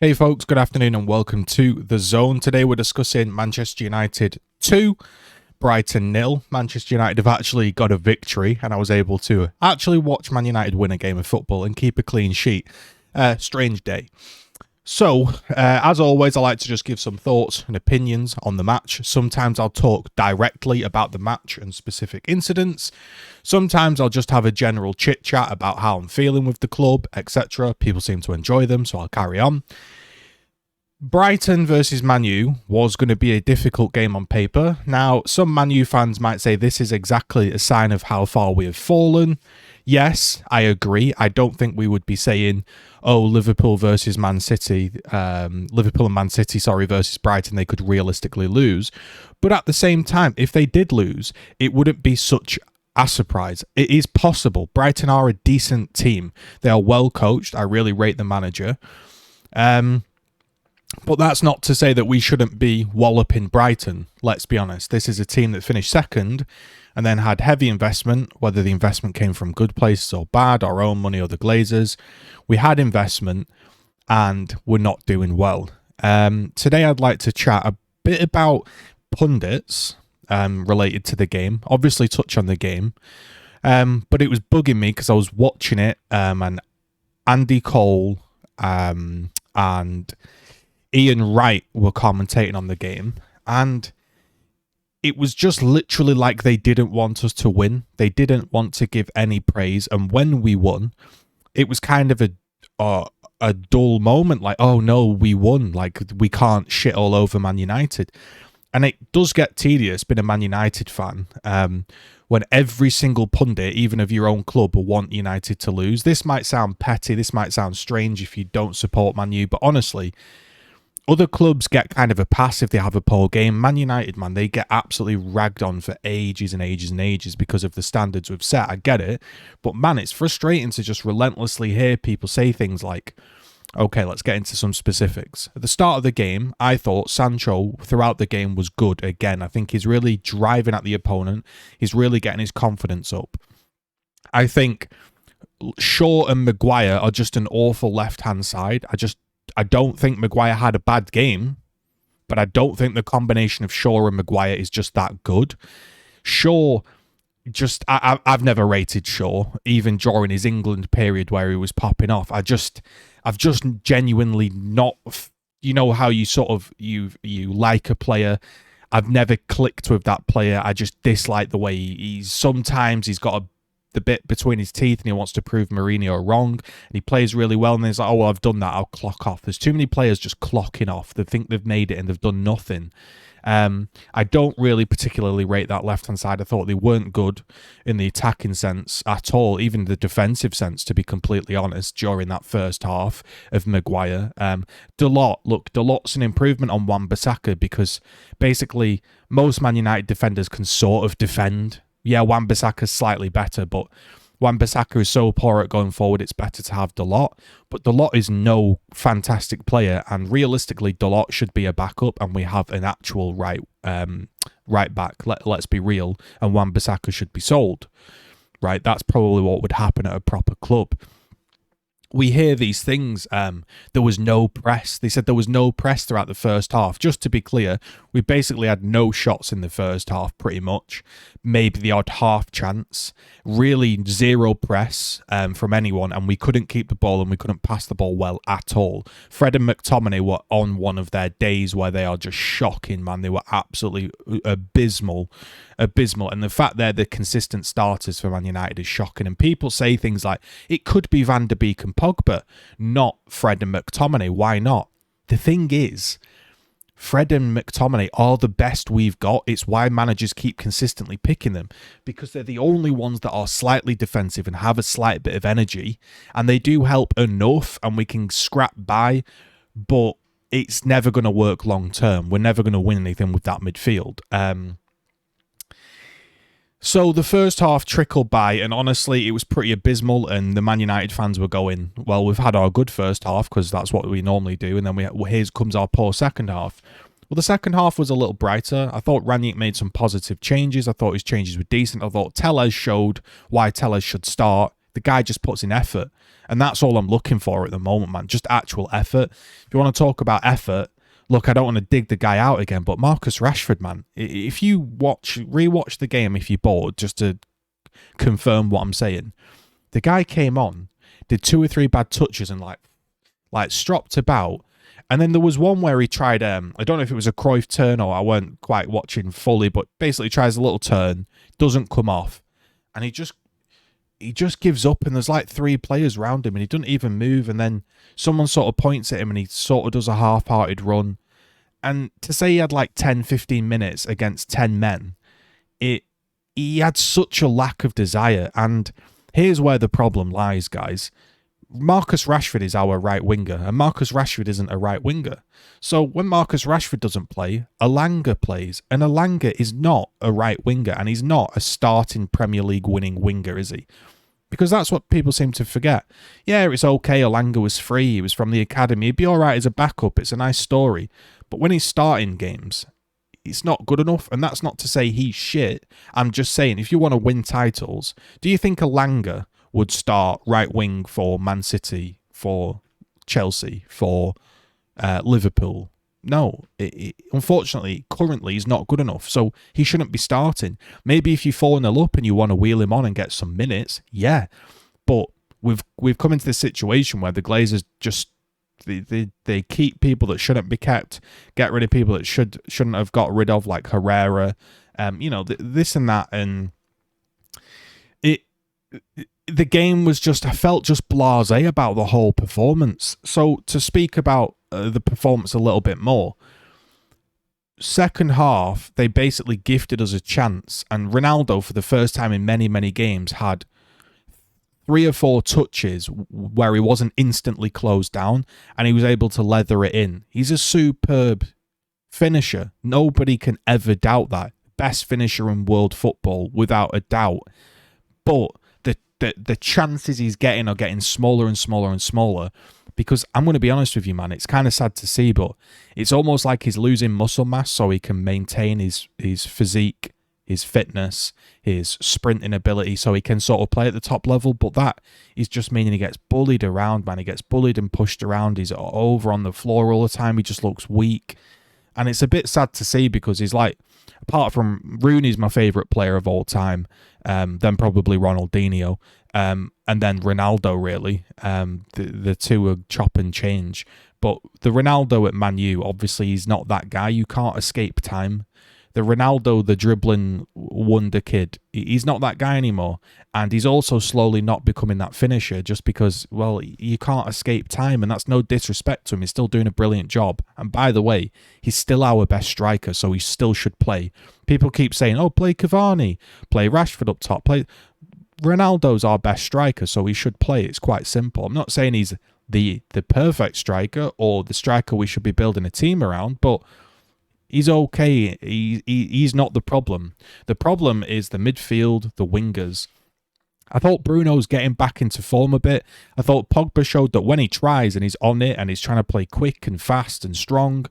Hey folks, good afternoon and welcome to The Zone. Today we're discussing Manchester United 2, Brighton 0. Manchester United have actually got a victory and I was able to actually watch Man United win a game of football and keep a clean sheet. Strange day. So, as always, I like to just give some thoughts and opinions on the match. Sometimes I'll talk directly about the match and specific incidents. Sometimes I'll just have a general chit-chat about how I'm feeling with the club, etc. People seem to enjoy them, so I'll carry on. Brighton versus Man U was going to be a difficult game on paper. Now, some Man U fans might say this is exactly a sign of how far we have fallen. Yes, I agree. I don't think we would be saying, oh, Liverpool versus Man City, Liverpool and Man City, versus Brighton, they could realistically lose. But at the same time, if they did lose, it wouldn't be such a surprise. It is possible. Brighton are a decent team. They are well coached. I really rate the manager. But that's not to say that we shouldn't be walloping Brighton. Let's be honest. This is a team that finished second and then had heavy investment, whether the investment came from good places or bad, our own money or the Glazers. We had investment and we're not doing well. Today I'd like to chat a bit about pundits related to the game. Obviously touch on the game. But it was bugging me because I was watching it and Andy Cole and Ian Wright were commentating on the game, and it was just literally like they didn't want us to win. They didn't want to give any praise, and when we won, it was kind of a dull moment, like, oh no, we won, like we can't shit all over Man United. And it does get tedious being a Man United fan when every single pundit, even of your own club, will want United to lose. This might sound petty, this might sound strange if you don't support Man U, but honestly, other clubs get kind of a pass if they have a poor game. Man United, man, they get absolutely ragged on for ages and ages and ages because of the standards we've set. I get it. But man, it's frustrating to just relentlessly hear people say things like, okay, let's get into some specifics. At the start of the game, I thought Sancho throughout the game was good again. I think he's really driving at the opponent. He's really getting his confidence up. I think Shaw and Maguire are just an awful left-hand side. I don't think Maguire had a bad game, but I don't think the combination of Shaw and Maguire is just that good. Shaw, I've never rated Shaw, even during his England period where he was popping off. I've just genuinely not, you know how you sort of, you like a player. I've never clicked with that player. I just dislike the way sometimes he's got the bit between his teeth and he wants to prove Mourinho wrong, and he plays really well, and he's like, oh, well, I've done that, I'll clock off. There's too many players just clocking off. They think they've made it and they've done nothing. I don't really particularly rate that left-hand side. I thought they weren't good in the attacking sense at all, even the defensive sense, to be completely honest, during that first half of Maguire. Dalot's an improvement on Wan-Bissaka because basically most Man United defenders can sort of defend. Yeah, Wan-Bissaka's slightly better, but Wan-Bissaka is so poor at going forward, it's better to have Dalot. But Dalot is no fantastic player, and realistically, Dalot should be a backup, and we have an actual right back. Let's be real, and Wan-Bissaka should be sold. Right, that's probably what would happen at a proper club. We hear these things, there was no press. They said there was no press throughout the first half. Just to be clear, we basically had no shots in the first half, pretty much. Maybe the odd half chance. Really zero press from anyone, and we couldn't keep the ball and we couldn't pass the ball well at all. Fred and McTominay were on one of their days where they are just shocking, man. They were absolutely abysmal. And the fact they're the consistent starters for Man United is shocking. And people say things like, it could be Van der Beek and Pogba, not Fred and McTominay. Why not? The thing is, Fred and McTominay are the best we've got. It's why managers keep consistently picking them, because they're the only ones that are slightly defensive and have a slight bit of energy, and they do help enough, and we can scrap by, but it's never going to work long term. We're never going to win anything with that midfield. So the first half trickled by, and honestly, it was pretty abysmal, and the Man United fans were going, well, we've had our good first half, because that's what we normally do, and then here comes our poor second half. Well, the second half was a little brighter. I thought Rangnick made some positive changes. I thought his changes were decent. I thought Telles showed why Telles should start. The guy just puts in effort. And that's all I'm looking for at the moment, man. Just actual effort. If you want to talk about effort, look, I don't want to dig the guy out again, but Marcus Rashford, man, if you rewatch the game if you're bored, just to confirm what I'm saying, the guy came on, did 2 or 3 bad touches and like stropped about. And then there was one where he tried, I don't know if it was a Cruyff turn or I weren't quite watching fully, but basically tries a little turn, doesn't come off. And he just gives up, and there's like 3 players around him and he doesn't even move. And then someone sort of points at him and he sort of does a half-hearted run. And to say he had like 10, 15 minutes against 10 men, he had such a lack of desire. And here's where the problem lies, guys. Marcus Rashford is our right winger, and Marcus Rashford isn't a right winger. So when Marcus Rashford doesn't play, Elanga plays, and Elanga is not a right winger, and he's not a starting Premier League winning winger, is he? Because that's what people seem to forget. Yeah, it's okay, Elanga was free, he was from the academy, he'd be alright as a backup, it's a nice story. But when he's starting games, it's not good enough, and that's not to say he's shit. I'm just saying, if you want to win titles, do you think Elanga would start right wing for Man City, for Chelsea, for Liverpool? No, unfortunately, currently he's not good enough, so he shouldn't be starting. Maybe if you 4-0 up and you want to wheel him on and get some minutes, yeah. But we've come into this situation where the Glazers just they keep people that shouldn't be kept, get rid of people that shouldn't have got rid of, like Herrera, this and that, and the game was just, I felt just blasé about the whole performance. So to speak about the performance a little bit more, second half, they basically gifted us a chance, and Ronaldo, for the first time in many, many games, had 3 or 4 touches where he wasn't instantly closed down, and he was able to leather it in. He's a superb finisher. Nobody can ever doubt that. Best finisher in world football, without a doubt. But the chances he's getting are getting smaller and smaller and smaller, because I'm going to be honest with you, man, it's kind of sad to see, but it's almost like he's losing muscle mass so he can maintain his physique, his fitness, his sprinting ability, so he can sort of play at the top level. But that is just meaning he gets bullied around, man. He gets bullied and pushed around. He's over on the floor all the time. He just looks weak. And it's a bit sad to see, because he's like, apart from Rooney's my favourite player of all time, then probably Ronaldinho, and then Ronaldo, really. The two are chop and change. But the Ronaldo at Man U, obviously he's not that guy. You can't escape time. The Ronaldo, the dribbling wonder kid, he's not that guy anymore. And he's also slowly not becoming that finisher, just because, well, you can't escape time, and that's no disrespect to him. He's still doing a brilliant job. And by the way, he's still our best striker, so he still should play. People keep saying, oh, play Cavani, play Rashford up top, play... Ronaldo's our best striker, so he should play. It's quite simple. I'm not saying he's the perfect striker or the striker we should be building a team around, but he's okay. He's not the problem. The problem is the midfield, the wingers. I thought Bruno's getting back into form a bit. I thought Pogba showed that when he tries and he's on it and he's trying to play quick and fast and strong,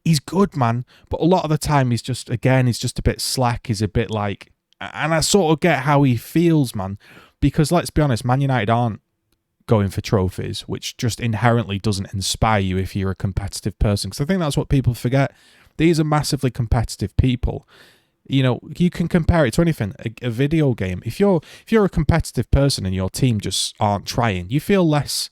he's good, man. But a lot of the time he's just a bit slack. He's a bit like... And I sort of get how he feels, man. Because let's be honest, Man United aren't going for trophies, which just inherently doesn't inspire you if you're a competitive person. Because I think that's what people forget. These are massively competitive people. You know, you can compare it to anything. A video game. If you're a competitive person and your team just aren't trying, you feel less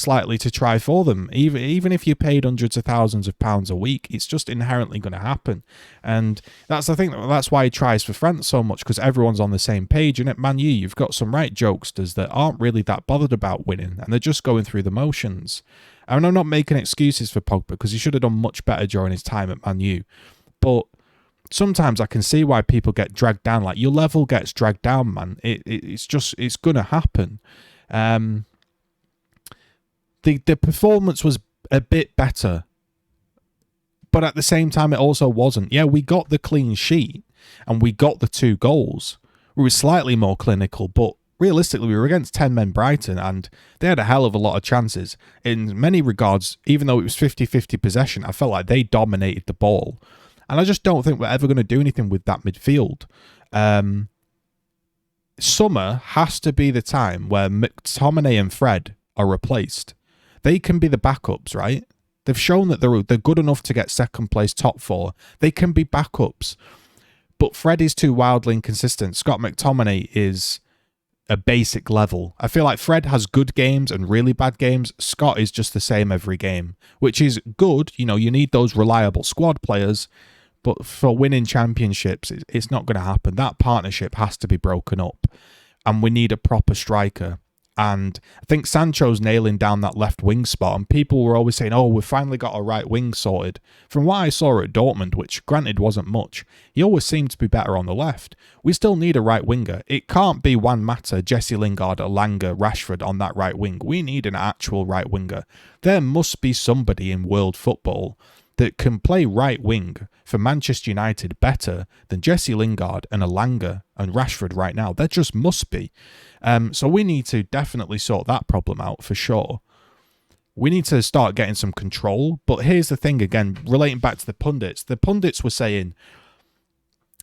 likely to try for them. Even if you paid hundreds of thousands of pounds a week, it's just inherently going to happen. And that's the thing. That's why he tries for France so much, because everyone's on the same page. And at Man U, you've got some right jokesters that aren't really that bothered about winning, and they're just going through the motions. And I'm not making excuses for Pogba, because he should have done much better during his time at Man U. But sometimes I can see why people get dragged down. Like, your level gets dragged down, man. It's going to happen. The performance was a bit better, but at the same time, it also wasn't. Yeah, we got the clean sheet and we got the 2 goals. We were slightly more clinical, but realistically, we were against 10 men Brighton, and they had a hell of a lot of chances. In many regards, even though it was 50-50 possession, I felt like they dominated the ball. And I just don't think we're ever going to do anything with that midfield. Summer has to be the time where McTominay and Fred are replaced. They can be the backups, right? They've shown that they're good enough to get second place, top four. They can be backups. But Fred is too wildly inconsistent. Scott McTominay is a basic level. I feel like Fred has good games and really bad games. Scott is just the same every game, which is good. You know, you need those reliable squad players, but for winning championships, it's not going to happen. That partnership has to be broken up, and we need a proper striker. And I think Sancho's nailing down that left wing spot, and people were always saying, oh, we've finally got a right wing sorted. From what I saw at Dortmund, which granted wasn't much, he always seemed to be better on the left. We still need a right winger. It can't be Juan Mata, Jesse Lingard, Elanga, Rashford on that right wing. We need an actual right winger. There must be somebody in world football that can play right wing for Manchester United better than Jesse Lingard and Elanga and Rashford right now. There just must be. So we need to definitely sort that problem out for sure. We need to start getting some control. But here's the thing again, relating back to the pundits. The pundits were saying,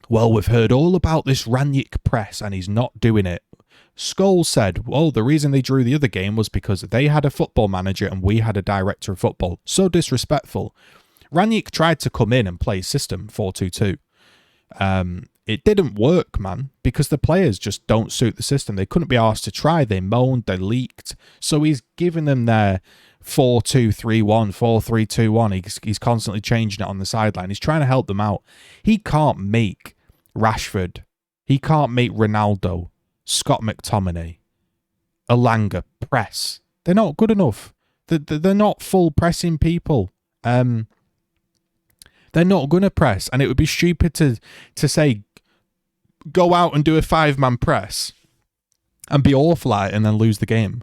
well, we've heard all about this Rangnick press and he's not doing it. Scholes said, well, the reason they drew the other game was because they had a football manager and we had a director of football. So disrespectful. Rangnick tried to come in and play system 4-2-2. It didn't work, man, because the players just don't suit the system. They couldn't be asked to try. They moaned, they leaked. So he's giving them their 4-2-3-1, 4-3-2-1. He's constantly changing it on the sideline. He's trying to help them out. He can't make Rashford. He can't make Ronaldo, Scott McTominay, Elanga press. They're not good enough. They're not full pressing people. They're not going to press. And it would be stupid to say, go out and do a 5-man press and be awful at it and then lose the game.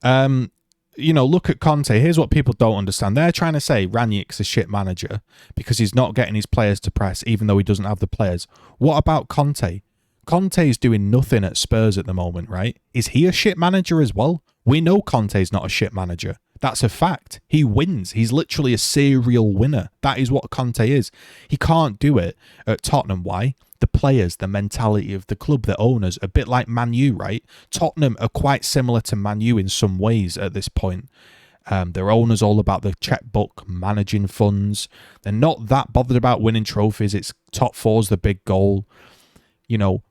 You know, look at Conte. Here's what people don't understand. They're trying to say Rangnick's a shit manager because he's not getting his players to press, even though he doesn't have the players. What about Conte? Conte's doing nothing at Spurs at the moment, right? Is he a shit manager as well? We know Conte's not a shit manager. That's a fact. He wins. He's literally a serial winner. That is what Conte is. He can't do it at Tottenham. Why? The players, the mentality of the club, the owners, a bit like Man U, right? Tottenham are quite similar to Man U in some ways at this point. Their owners all about the checkbook, managing funds. They're not that bothered about winning trophies. It's top four's the big goal. You know,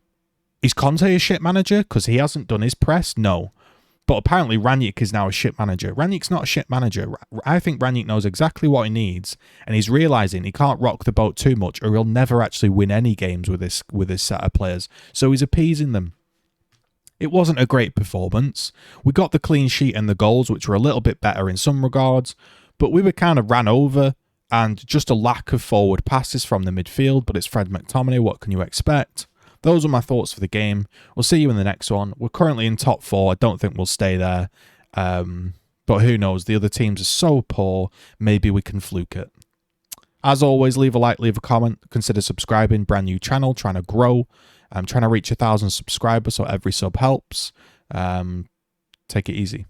is Conte a shit manager because he hasn't done his press? No. But apparently Rangnick is now a shit manager. Rangnick's not a shit manager. I think Rangnick knows exactly what he needs, and he's realising he can't rock the boat too much or he'll never actually win any games with this set of players. So he's appeasing them. It wasn't a great performance. We got the clean sheet and the goals, which were a little bit better in some regards, but we were kind of ran over and just a lack of forward passes from the midfield, but it's Fred McTominay. What can you expect? Those are my thoughts for the game. We'll see you in the next one. We're currently in top 4. I don't think we'll stay there. But who knows? The other teams are so poor. Maybe we can fluke it. As always, leave a like, leave a comment. Consider subscribing. Brand new channel. Trying to grow. I'm trying to reach 1,000 subscribers, so every sub helps. Take it easy.